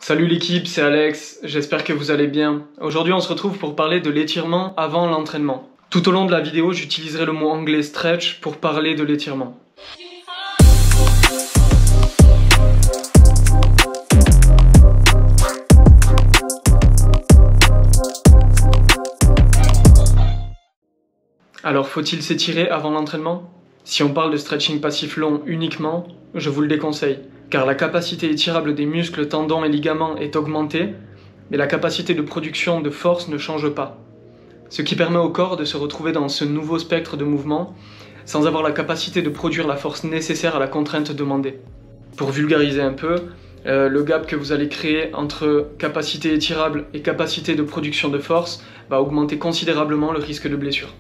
Salut l'équipe, c'est Alex, j'espère que vous allez bien. Aujourd'hui on se retrouve pour parler de l'étirement avant l'entraînement. Tout au long de la vidéo, j'utiliserai le mot anglais stretch pour parler de l'étirement. Alors faut-il s'étirer avant l'entraînement? Si on parle de stretching passif long uniquement, je vous le déconseille, car la capacité étirable des muscles, tendons et ligaments est augmentée, mais la capacité de production de force ne change pas. Ce qui permet au corps de se retrouver dans ce nouveau spectre de mouvement, sans avoir la capacité de produire la force nécessaire à la contrainte demandée. Pour vulgariser un peu, le gap que vous allez créer entre capacité étirable et capacité de production de force va augmenter considérablement le risque de blessure.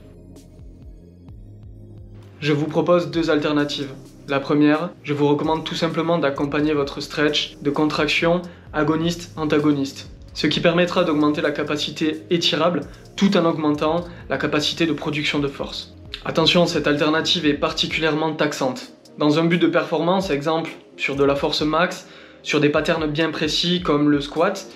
Je vous propose deux alternatives. La première, je vous recommande tout simplement d'accompagner votre stretch de contraction agoniste-antagoniste, ce qui permettra d'augmenter la capacité étirable tout en augmentant la capacité de production de force. Attention, cette alternative est particulièrement taxante. Dans un but de performance, exemple sur de la force max, sur des patterns bien précis comme le squat,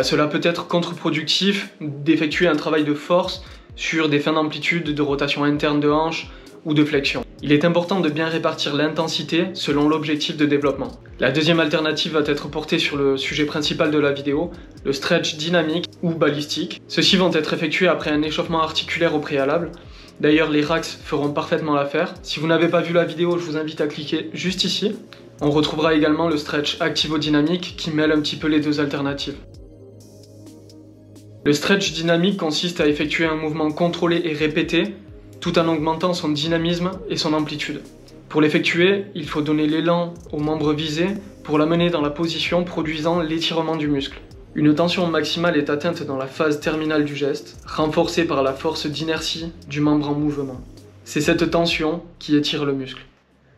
cela peut être contre-productif d'effectuer un travail de force sur des fins d'amplitude de rotation interne de hanche ou de flexion. Il est important de bien répartir l'intensité selon l'objectif de développement. La deuxième alternative va être portée sur le sujet principal de la vidéo, le stretch dynamique ou balistique. Ceux-ci vont être effectués après un échauffement articulaire au préalable. D'ailleurs, les racks feront parfaitement l'affaire. Si vous n'avez pas vu la vidéo, je vous invite à cliquer juste ici. On retrouvera également le stretch activo-dynamique qui mêle un petit peu les deux alternatives. Le stretch dynamique consiste à effectuer un mouvement contrôlé et répété tout en augmentant son dynamisme et son amplitude. Pour l'effectuer, il faut donner l'élan au membre visé pour l'amener dans la position produisant l'étirement du muscle. Une tension maximale est atteinte dans la phase terminale du geste, renforcée par la force d'inertie du membre en mouvement. C'est cette tension qui étire le muscle.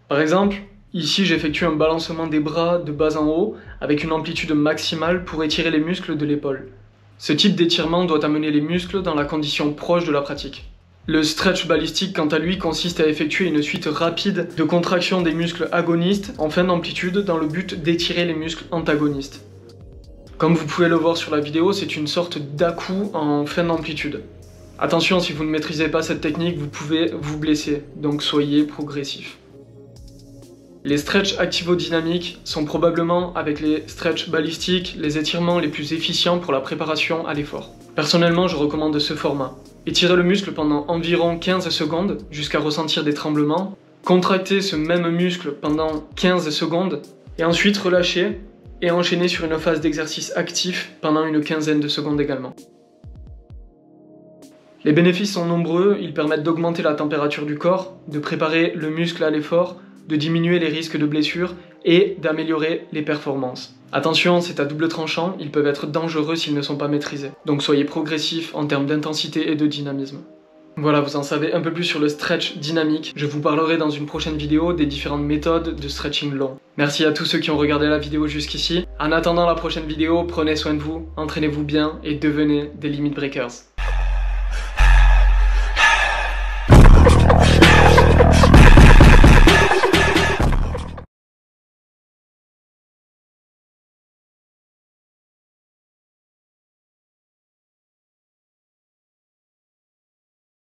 Par exemple, ici j'effectue un balancement des bras de bas en haut avec une amplitude maximale pour étirer les muscles de l'épaule. Ce type d'étirement doit amener les muscles dans la condition proche de la pratique. Le stretch balistique, quant à lui, consiste à effectuer une suite rapide de contractions des muscles agonistes en fin d'amplitude dans le but d'étirer les muscles antagonistes. Comme vous pouvez le voir sur la vidéo, c'est une sorte d'à-coup en fin d'amplitude. Attention, si vous ne maîtrisez pas cette technique, vous pouvez vous blesser, donc soyez progressif. Les stretch activo-dynamiques sont probablement, avec les stretch balistiques, les étirements les plus efficients pour la préparation à l'effort. Personnellement, je recommande ce format. Étirez le muscle pendant environ 15 secondes jusqu'à ressentir des tremblements. Contractez ce même muscle pendant 15 secondes et ensuite relâchez et enchaînez sur une phase d'exercice actif pendant une quinzaine de secondes également. Les bénéfices sont nombreux, ils permettent d'augmenter la température du corps, de préparer le muscle à l'effort, de diminuer les risques de blessures et d'améliorer les performances. Attention, c'est à double tranchant, ils peuvent être dangereux s'ils ne sont pas maîtrisés. Donc soyez progressifs en termes d'intensité et de dynamisme. Voilà, vous en savez un peu plus sur le stretch dynamique. Je vous parlerai dans une prochaine vidéo des différentes méthodes de stretching long. Merci à tous ceux qui ont regardé la vidéo jusqu'ici. En attendant la prochaine vidéo, prenez soin de vous, entraînez-vous bien et devenez des limit breakers.